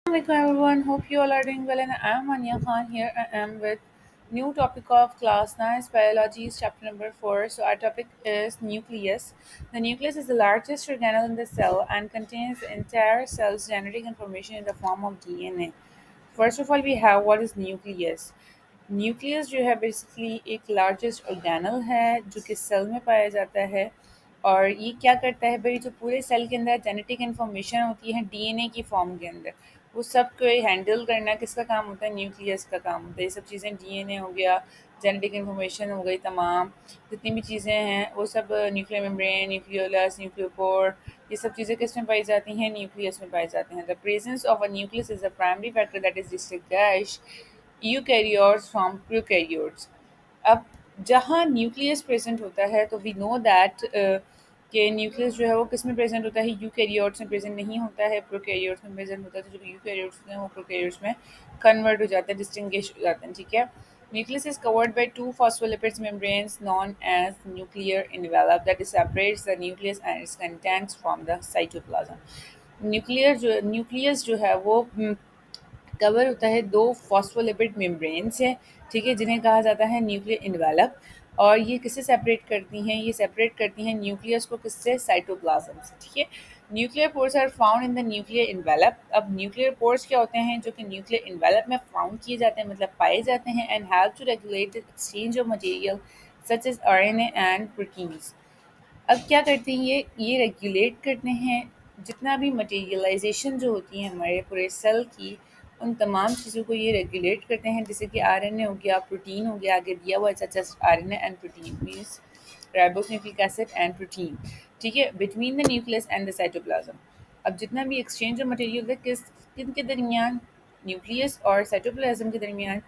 Assalamualaikum everyone. Hope you all are doing well, and I'm Anya Khan here. I am with new topic of class 9 biology, chapter number 4. So our topic is nucleus. The nucleus is the largest organelle in the cell and contains the entire cell's genetic information in the form of DNA. First of all, we have what is nucleus. Nucleus जो है basically एक largest organelle है जो कि cell में पाया जाता है। और ये क्या करता है भाई, जो पूरे सेल के अंदर जेनेटिक इन्फॉर्मेशन होती है डीएनए की फॉर्म के अंदर, वो सब को हैंडल करना किसका काम होता है? न्यूक्लियस का काम होता है। ये सब चीज़ें डीएनए हो गया, जेनेटिक इन्फॉर्मेशन हो गई, तमाम जितनी भी चीज़ें हैं वो सब न्यूक्लियर मेम्ब्रेन, न्यूक्लियोलस, न्यूक्लियोपोर, ये सब चीज़ें किस में पाई जाती हैं? न्यूक्लियस में पाई जाती हैं। The presence of a nucleus is the primary factor that is distinguish eukaryotes from prokaryotes. अब जहाँ न्यूक्लियस प्रेजेंट होता है तो वी नो दैट कि न्यूक्लियस जो है वो किस में प्रेजेंट होता है? यूकैरियोट्स में प्रेजेंट नहीं होता है, प्रोकैरियोट्स में प्रेजेंट होता है। तो जो यूकैरियोट्स हैं वो प्रोकैरियोट्स में कन्वर्ट हो जाते हैं, डिस्टिंग्विश हो जाते हैं। ठीक है। Nucleus is covered by two phospholipids membranes known as nuclear envelope that separates the nucleus and its contents from the cytoplasm. Nucleus जो है वो कवर होता है दो फॉस्फोलिपिड मेम्ब्रेन से। ठीक है, जिन्हें कहा जाता है न्यूक्लियर इन्वेलप। और ये किससे सेपरेट करती हैं? ये सेपरेट करती हैं न्यूक्लियस को किससे? साइटोप्लाज्म से। ठीक है। Nuclear pores are found in the nuclear envelope. अब न्यूक्लियर पोर्स क्या होते हैं? जो कि न्यूक्लियर इन्वेलप में फाउंड किए जाते हैं, मतलब पाए जाते हैं, and help to regulate the exchange of material such as RNA and proteins. अब क्या करते हैं ये रेगुलेट करते हैं जितना भी मटेरियलाइजेशन जो होती है हमारे पूरे सेल की, उन तमाम चीज़ों को ये रेगुलेट करते हैं। जैसे कि आरएनए हो गया, प्रोटीन हो गया, आगे दिया हुआ है such as RNA and protein means ribonucleic acid and protein. ठीक है, between the nucleus and the cytoplasm. अब जितना भी एक्सचेंज ऑफ मटेरियल है किन के दरमियान? न्यूक्लियस और साइटोप्लाज्म के दरमियान।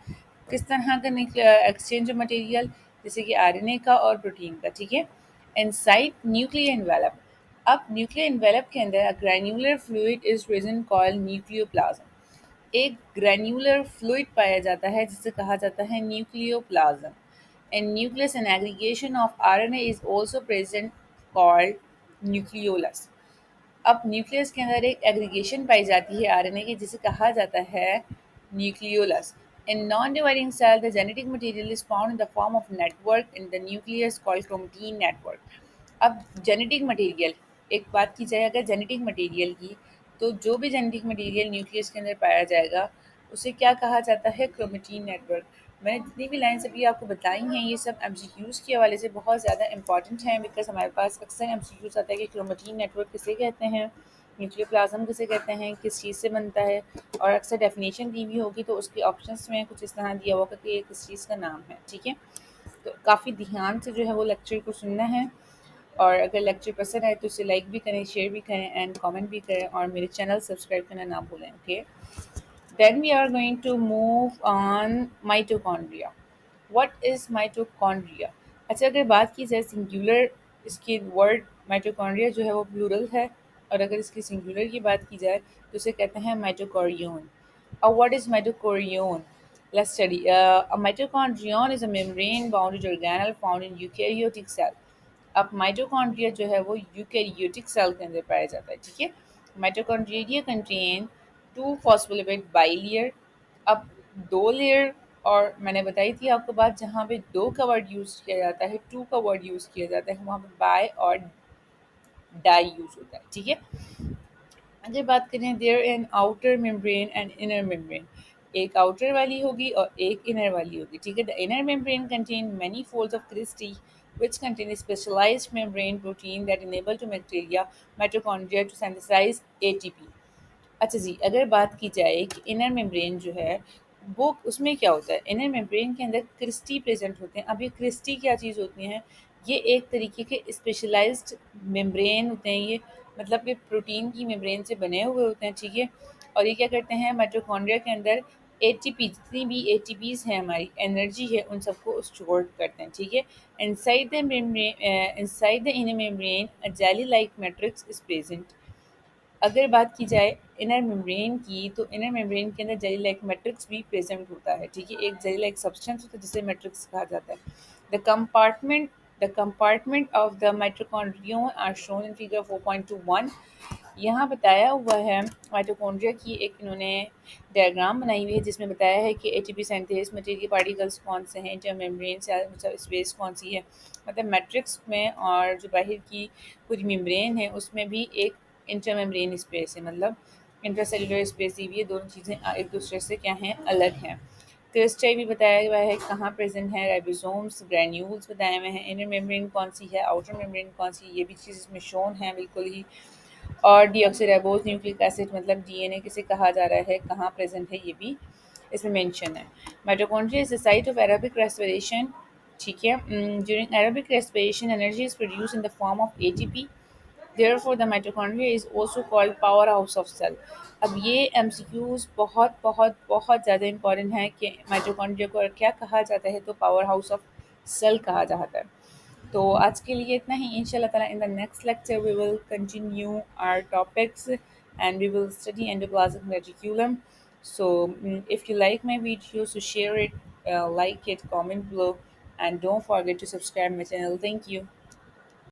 किस तरह का एक्सचेंज ऑफ मटेरियल? जैसे कि आरएनए का और प्रोटीन का। ठीक है। Inside nuclear envelope. अब न्यूक्लियर एनवेलप के अंदर a granular fluid is present called nucleoplasm. एक ग्रैन्युलर फ्लूइड पाया जाता है जिसे कहा जाता है nucleoplasm. In nucleus an aggregation of RNA is also present called nucleolus. अब न्यूक्लियस के अंदर एक एग्रीगेशन पाई जाती है आरएनए की जिसे कहा जाता है nucleolus. In non-dividing cell, the genetic material is found in the form of network in the nucleus called chromatin network. अब जेनेटिक मटेरियल, एक बात की जाए अगर जेनेटिक मटेरियल की, तो जो भी जेनेटिक मटेरियल न्यूक्लियस के अंदर पाया जाएगा उसे क्या कहा जाता है? Chromatin network. मैंने जितनी भी लाइन्स अभी आपको बताई हैं ये सब एमसीक्यूज़ के हवाले से बहुत ज़्यादा इंपॉर्टेंट हैं, बिकॉज हमारे पास अक्सर एमसीक्यूज़ आता है कि क्रोमेटीन नेटवर्क किसे कहते हैं, न्यूक्लियोप्लाज्म किसे कहते हैं, किस चीज़ से बनता है। और अक्सर डेफिनेशन दी हुई होगी तो उसके ऑप्शंस में कुछ इस तरह दिया होगा कि ये किस चीज़ का नाम है। ठीक है। तो काफ़ी ध्यान से जो है वो लेक्चर को सुनना है। और अगर लेक्चर पसंद आए तो उसे लाइक भी करें, शेयर भी करें एंड कमेंट भी करें, और मेरे चैनल सब्सक्राइब करना ना भूलें। Okay. Then we are going to move on mitochondria. What is mitochondria? अच्छा, अगर बात की जाए सिंगुलर, इसकी वर्ड माइटोकॉन्ड्रिया जो है वो प्लूरल है, और अगर इसकी सिंगुलर की बात की जाए तो उसे कहते हैं माइटोकॉन्ड्रियन। और what is mitochondrion? Let's study. A mitochondrion is a membrane-bounded organelle found in eukaryotic cell. अब माइटोकॉन्ड्रिया जो है वो यूकैरियोटिक सेल के अंदर पाया जाता है। ठीक है। Mitochondria contain two phospholipid bilayer. अब दो लेयर, और मैंने बताई थी आपको बात, जहाँ पे दो का वर्ड यूज़ किया जाता है, टू का वर्ड यूज़ किया जाता है, वहाँ पे बाय और डाई यूज़ होता है। ठीक है। अगर बात करें there an outer membrane and inner membrane, एक आउटर वाली होगी और एक इनर वाली होगी। ठीक है। The inner membrane contain many folds of cristae which contain a specialized membrane protein that enable to bacteria mitochondria to synthesize ATP. अच्छा जी, अगर बात की जाए कि इनर मेम्ब्रेन जो है वो, उसमें क्या होता है? इनर मेम्ब्रेन के अंदर क्रिस्टी प्रेजेंट होते हैं। अब ये क्रिस्टी क्या चीज़ होती हैं? ये एक तरीके के स्पेशलाइज्ड मेम्ब्रेन होते हैं ये, मतलब कि प्रोटीन की मेम्ब्रेन से बने हुए होते हैं। ठीक है। और ये क्या करते हैं? माइटोकॉन्ड्रिया के अंदर एटीपी, जितनी भी एटीपीज हैं, हमारी एनर्जी है, उन सबको स्टोर करते हैं। ठीक है। Inside the membrane, inside the inner membrane a jelly like matrix is present. अगर बात की जाए इनर मेम्ब्रेन की, तो इनर मेम्ब्रेन के अंदर जेली लाइक मैट्रिक्स भी प्रेजेंट होता है। ठीक है। एक जेली लाइक सब्सटेंस होता है जिसे मैट्रिक्स कहा जाता है। The compartment of the mitochondrion are shown in figure 4.21। यहाँ बताया हुआ है माइटोकॉन्ड्रिया की एक इन्होंने डायग्राम बनाई हुई है जिसमें बताया है कि एटीपी सिंथेस मटेरियल पार्टिकल्स कौन से हैं, इंटरमेम्ब्रेन से मतलब स्पेस कौन सी है, मतलब मैट्रिक्स में और जो बाहर की पूरी मेम्ब्रेन है उसमें भी एक इंटरमेम्ब्रेन स्पेस है, मतलब इंटरसेलुलर स्पेस दी हुई है। दोनों चीज़ें एक दूसरे से क्या हैं, अलग हैं। क्रिस्टल भी बताया हुआ है कहाँ प्रेजेंट है, राइबोसोम्स ग्रैन्यूल्स बताए हुए हैं, इनर मेम्ब्रेन कौन सी है, आउटर मेम्ब्रेन कौन सी है, ये भी चीज़ इसमें शोन है बिल्कुल ही। और डीऑक्सीराइबोज न्यूक्लिक एसिड मतलब डीएनए किसे कहा जा रहा है, कहाँ प्रेजेंट है, ये भी इसमें मेंशन है। Mitochondria is the site of aerobic respiration. ठीक है, during aerobic respiration energy is produce in the form of ATP. Therefore, the mitochondria is also called powerhouse of cell. अब ये एमसीक्यूज बहुत बहुत बहुत ज़्यादा इंपॉर्टेंट है कि माइटोकॉन्ड्रिया को क्या कहा जाता है, तो पावर हाउस ऑफ सेल कहा जाता है। तो आज के लिए इतना ही। इंशाल्लाह ताला in the next lecture we will continue our topics and we will study endoplasmic reticulum. So if you like my video, so share it, like it, comment below, and don't forget to subscribe my channel. Thank you.